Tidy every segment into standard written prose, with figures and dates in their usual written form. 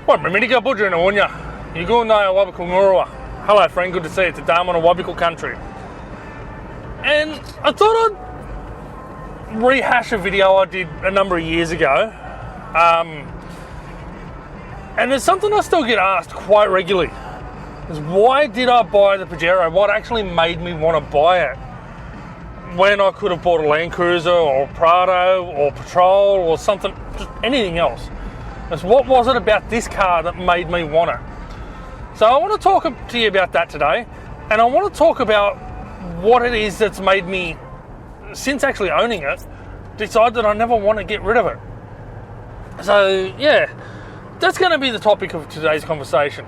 What, Miminika Budger and Awunya? You go na Awabakal People. Hello, friend, good to see you. It's a dam on Awabakal country. And I thought I'd rehash a video I did a number of years ago. And there's something I still get asked quite regularly. Is why did I buy the Pajero? What actually made me want to buy it? When I could have bought a Land Cruiser or Prado or Patrol or something, just anything else. It's what was it about this car that made me want it? So I want to talk to you about that today, and I want to talk about what it is that's made me, since actually owning it, decide that I never want to get rid of it. So yeah, that's going to be the topic of today's conversation.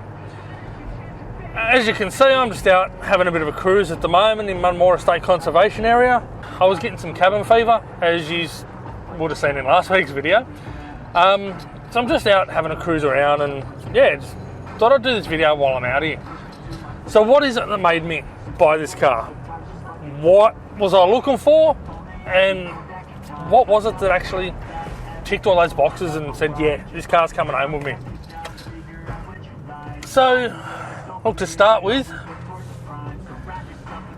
As you can see, I'm just out having a bit of a cruise at the moment in Munmore Estate Conservation Area. I was getting some cabin fever, as you would have seen in last week's video. So I'm just out having a cruise around, and yeah, just thought I'd do this video while I'm out here. So what is it that made me buy this car? What was I looking for? And what was it that actually ticked all those boxes and said, yeah, this car's coming home with me? So, look, to start with,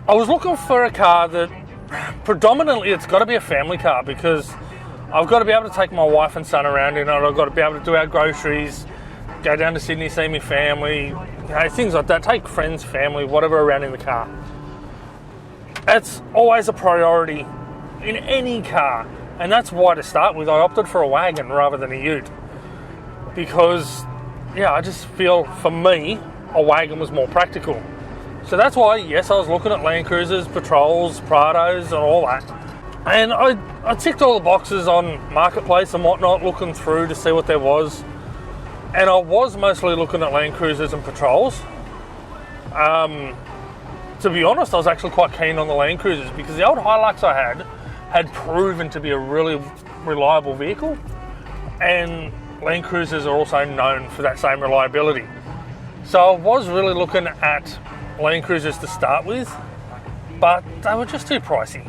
I was looking for a car that predominantly it's got to be a family car, because I've got to be able to take my wife and son around in it. I've got to be able to do our groceries, go down to Sydney, see my family, things like that. Take friends, family, whatever around in the car. That's always a priority in any car. And that's why, to start with, I opted for a wagon rather than a ute. Because, yeah, I just feel, for me, a wagon was more practical. So that's why, yes, I was looking at Land Cruisers, Patrols, Prados and all that. And I ticked all the boxes on Marketplace and whatnot, looking through to see what there was. And I was mostly looking at Land Cruisers and Patrols. To be honest, I was actually quite keen on the Land Cruisers, because the old Hilux I had proven to be a really reliable vehicle. And Land Cruisers are also known for that same reliability. So I was really looking at Land Cruisers to start with, but they were just too pricey.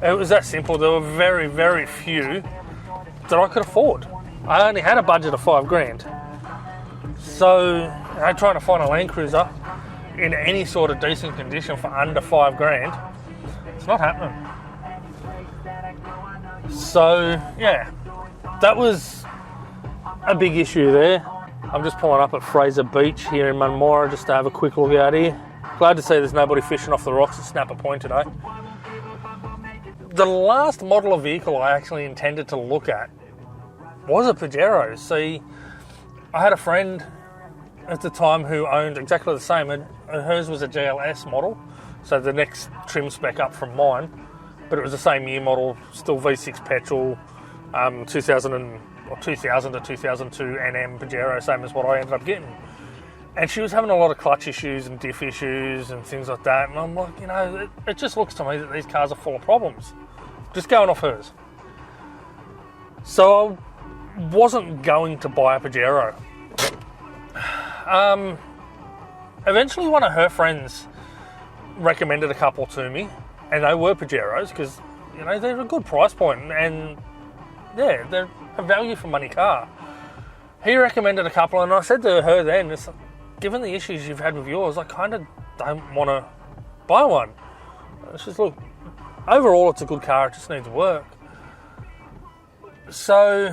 It was that simple. There were very, very few that I could afford. I only had a budget of $5,000. So, trying to find a Land Cruiser in any sort of decent condition for under $5,000, it's not happening. So, yeah, that was a big issue there. I'm just pulling up at Fraser Beach here in Munmore just to have a quick look out here. Glad to see there's nobody fishing off the rocks at Snapper Point today. The last model of vehicle I actually intended to look at was a Pajero. See, I had a friend at the time who owned exactly the same, and hers was a GLS model, so the next trim spec up from mine, but it was the same year model, still V6 petrol, 2000 to 2002 NM Pajero, same as what I ended up getting. And she was having a lot of clutch issues and diff issues and things like that. And I'm like, it just looks to me that these cars are full of problems. Just going off hers. So I wasn't going to buy a Pajero. Eventually one of her friends recommended a couple to me, and they were Pajeros, because, they're a good price point, and yeah, they're a value for money car. He recommended a couple, and I said to her then, given the issues you've had with yours, I kind of don't want to buy one. It's just, look, overall it's a good car, it just needs work. So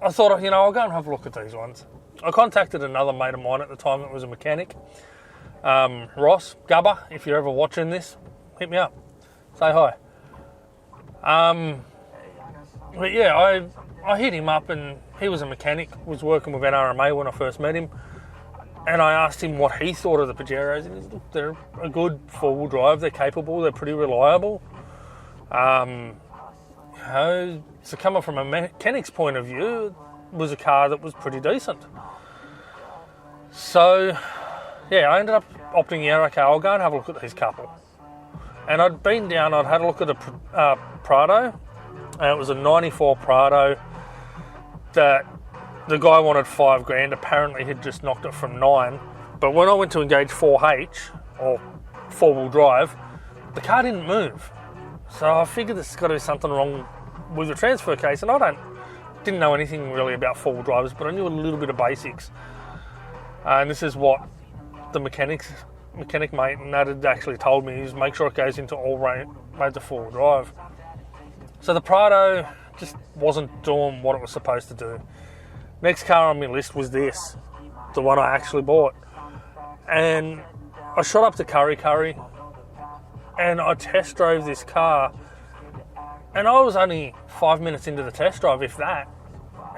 I thought, I'll go and have a look at these ones. I contacted another mate of mine at the time that was a mechanic, Ross Gubber. If you're ever watching this, hit me up, say hi. But yeah, I hit him up, and he was a mechanic, was working with NRMA when I first met him, and I asked him what he thought of the Pajeros, and he said, look, they're a good four-wheel drive, they're capable, they're pretty reliable. So coming from a mechanic's point of view, it was a car that was pretty decent. So yeah, I ended up opting out, okay, I'll go and have a look at these couple. And I'd had a look at a Prado, and it was a 94 Prado that the guy wanted $5,000. Apparently he'd just knocked it from 9. But when I went to engage 4H, or four-wheel drive, the car didn't move. So I figured there's got to be something wrong with the transfer case, and I don't didn't know anything really about four-wheel drivers, but I knew a little bit of basics. And this is what the mechanic mate and that had actually told me, is make sure it goes into all modes of four-wheel drive. So the Prado just wasn't doing what it was supposed to do. Next car on my list was this, the one I actually bought. And I shot up to Curry and I test drove this car, and I was only 5 minutes into the test drive, if that,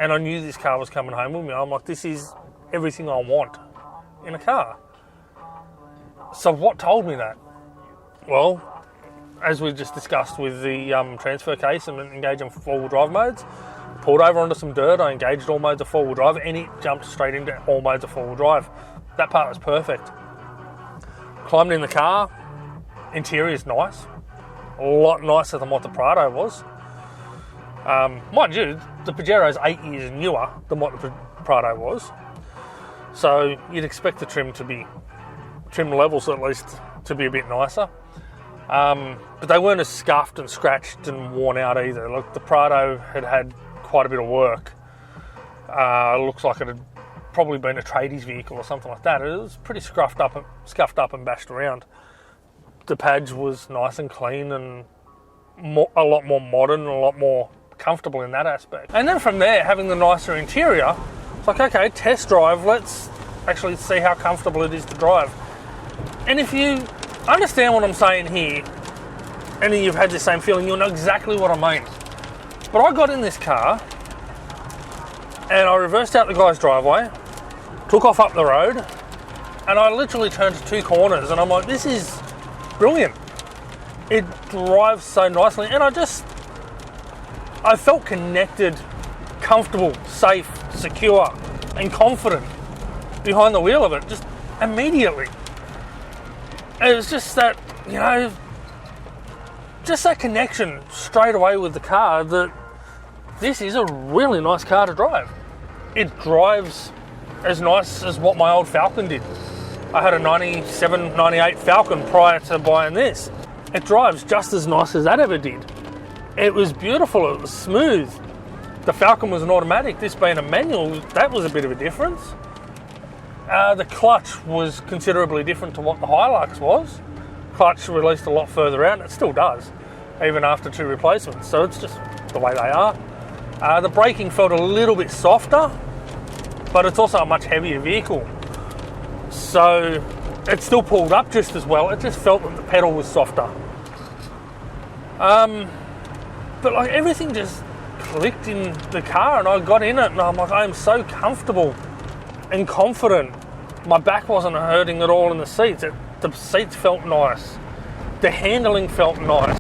and I knew this car was coming home with me. I'm like, this is everything I want in a car. So what told me that? Well, as we just discussed with the transfer case and engaging four-wheel drive modes, pulled over onto some dirt, I engaged all modes of four-wheel drive, and it jumped straight into all modes of four-wheel drive. That part was perfect. Climbed in the car, interior is nice, a lot nicer than what the Prado was. Mind you, the Pajero is 8 years newer than what the Prado was, so you'd expect the trim levels at least to be a bit nicer. But they weren't as scuffed and scratched and worn out either. Look, the Prado had quite a bit of work. It looks like it had probably been a tradies vehicle or something like that. It was pretty scuffed up and bashed around. The Paj was nice and clean and a lot more modern and a lot more comfortable in that aspect. And then from there, having the nicer interior, it's like, okay, test drive, let's actually see how comfortable it is to drive. And if you understand what I'm saying here, and then you've had the same feeling, you'll know exactly what I mean. But I got in this car, and I reversed out the guy's driveway, took off up the road, and I literally turned to two corners, and I'm like, this is brilliant. It drives so nicely, and I felt connected, comfortable, safe, secure, and confident behind the wheel of it, just immediately. It was just that, just that connection straight away with the car, that this is a really nice car to drive. It drives as nice as what my old Falcon did. I had a 97, 98 Falcon prior to buying this. It drives just as nice as that ever did. It was beautiful, it was smooth. The Falcon was an automatic, this being a manual, that was a bit of a difference. The clutch was considerably different to what the Hilux was. Clutch released a lot further out, and it still does, even after two replacements, so it's just the way they are. The braking felt a little bit softer, but it's also a much heavier vehicle. So it still pulled up just as well, it just felt that the pedal was softer. But like everything just clicked in the car, and I got in it and I'm like, I am so comfortable and confident. My back wasn't hurting at all in the seats. The seats felt nice. The handling felt nice.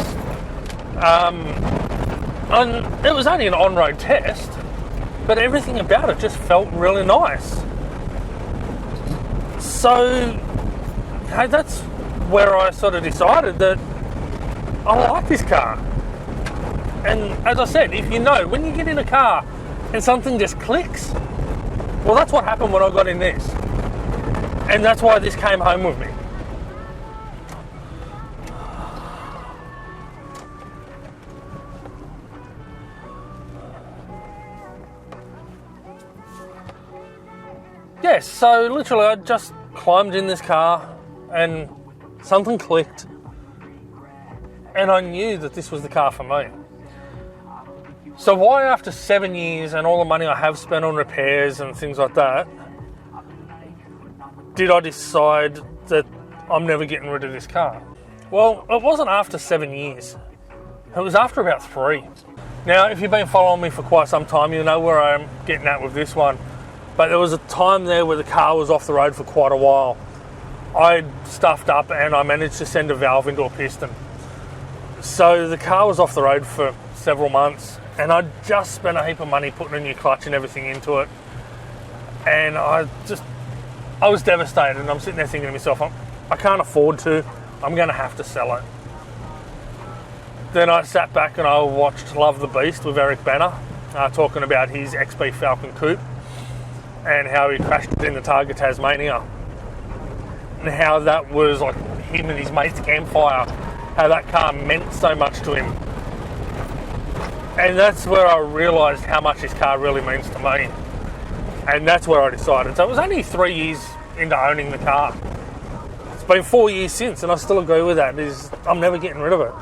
And it was only an on-road test, but everything about it just felt really nice. So, hey, that's where I sort of decided that I like this car. And as I said, if you know, when you get in a car and something just clicks, well, that's what happened when I got in this. And that's why this came home with me. Yes, so literally I just climbed in this car and something clicked. And I knew that this was the car for me. So why, after 7 years and all the money I have spent on repairs and things like that, did I decide that I'm never getting rid of this car? Well, it wasn't after 7 years. It was after about 3. Now, if you've been following me for quite some time, you know where I'm getting at with this one. But there was a time there where the car was off the road for quite a while. I stuffed up and I managed to send a valve into a piston. So the car was off the road for several months, and I just spent a heap of money putting a new clutch and everything into it. And I was devastated, and I'm sitting there thinking to myself, I can't afford to, I'm going to have to sell it. Then I sat back and I watched Love the Beast with Eric Banner, talking about his XB Falcon Coupe and how he crashed it in the Targa Tasmania, and how that was like him and his mate's campfire, how that car meant so much to him. And that's where I realised how much this car really means to me. And that's where I decided. So it was only 3 years into owning the car. It's been 4 years since, and I still agree with that. I'm never getting rid of it.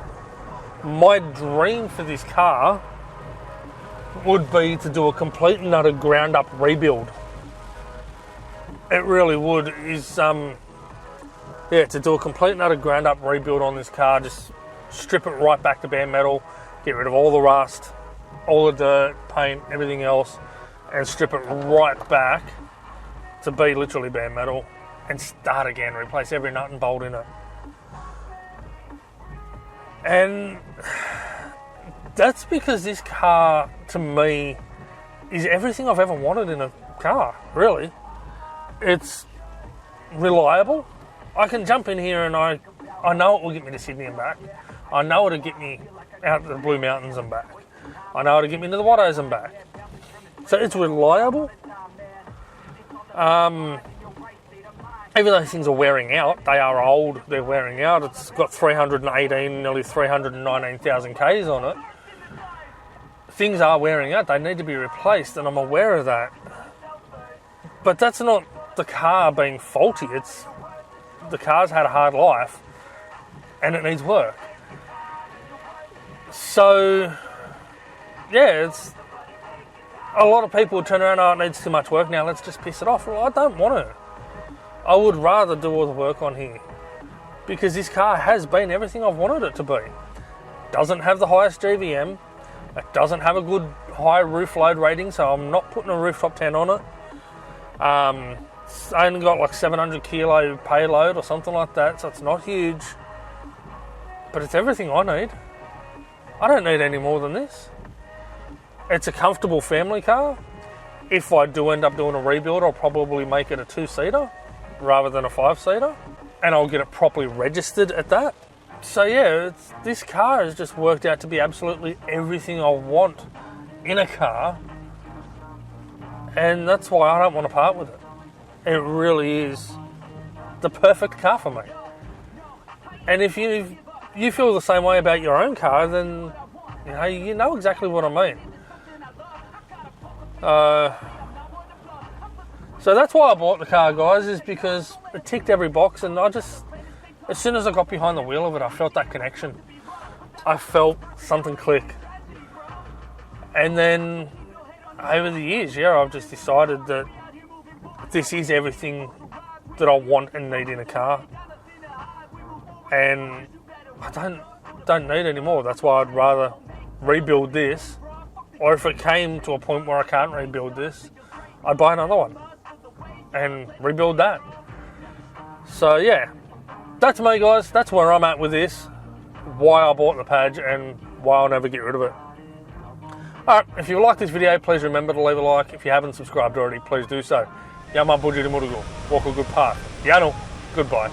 My dream for this car would be to do a complete and utter ground up rebuild. It really would. To do a complete and utter ground up rebuild on this car, just strip it right back to bare metal, get rid of all the rust, all the dirt, paint, everything else, and strip it right back to be literally bare metal and start again, replace every nut and bolt in it. And that's because this car, to me, is everything I've ever wanted in a car, really. It's reliable. I can jump in here and I know it will get me to Sydney and back. I know it'll get me out to the Blue Mountains and back. I know it'll get me to the Wattos and back. So it's reliable. Even though things are wearing out, they are old, they're wearing out. It's got 318, nearly 319,000 Ks on it. Things are wearing out, they need to be replaced, and I'm aware of that. But that's not the car being faulty, it's the car's had a hard life and it needs work. So, yeah, it's a lot of people turn around, oh, it needs too much work now, let's just piss it off. Well, I don't want to. I would rather do all the work on here because this car has been everything I've wanted it to be. Doesn't have the highest GVM. It doesn't have a good high roof load rating, so I'm not putting a rooftop tent on it. It's only got like 700 kilo payload or something like that, so it's not huge. But it's everything I need. I don't need any more than this. It's a comfortable family car. If I do end up doing a rebuild, I'll probably make it a 2-seater rather than a 5-seater, and I'll get it properly registered at that. So yeah, this car has just worked out to be absolutely everything I want in a car, and that's why I don't want to part with it. It really is the perfect car for me. And if you feel the same way about your own car, then you know exactly what I mean. So that's why I bought the car, guys, is because it ticked every box, and as soon as I got behind the wheel of it, I felt that connection. I felt something click. And then over the years, I've just decided that this is everything that I want and need in a car. And I don't need any more. That's why I'd rather rebuild this. Or if it came to a point where I can't rebuild this, I'd buy another one and rebuild that. So yeah, that's me, guys. That's where I'm at with this. Why I bought the Paj and why I'll never get rid of it. Alright, if you like this video, please remember to leave a like. If you haven't subscribed already, please do so. Yama Bujiri Murugu. Walk a good path. Yano. Goodbye.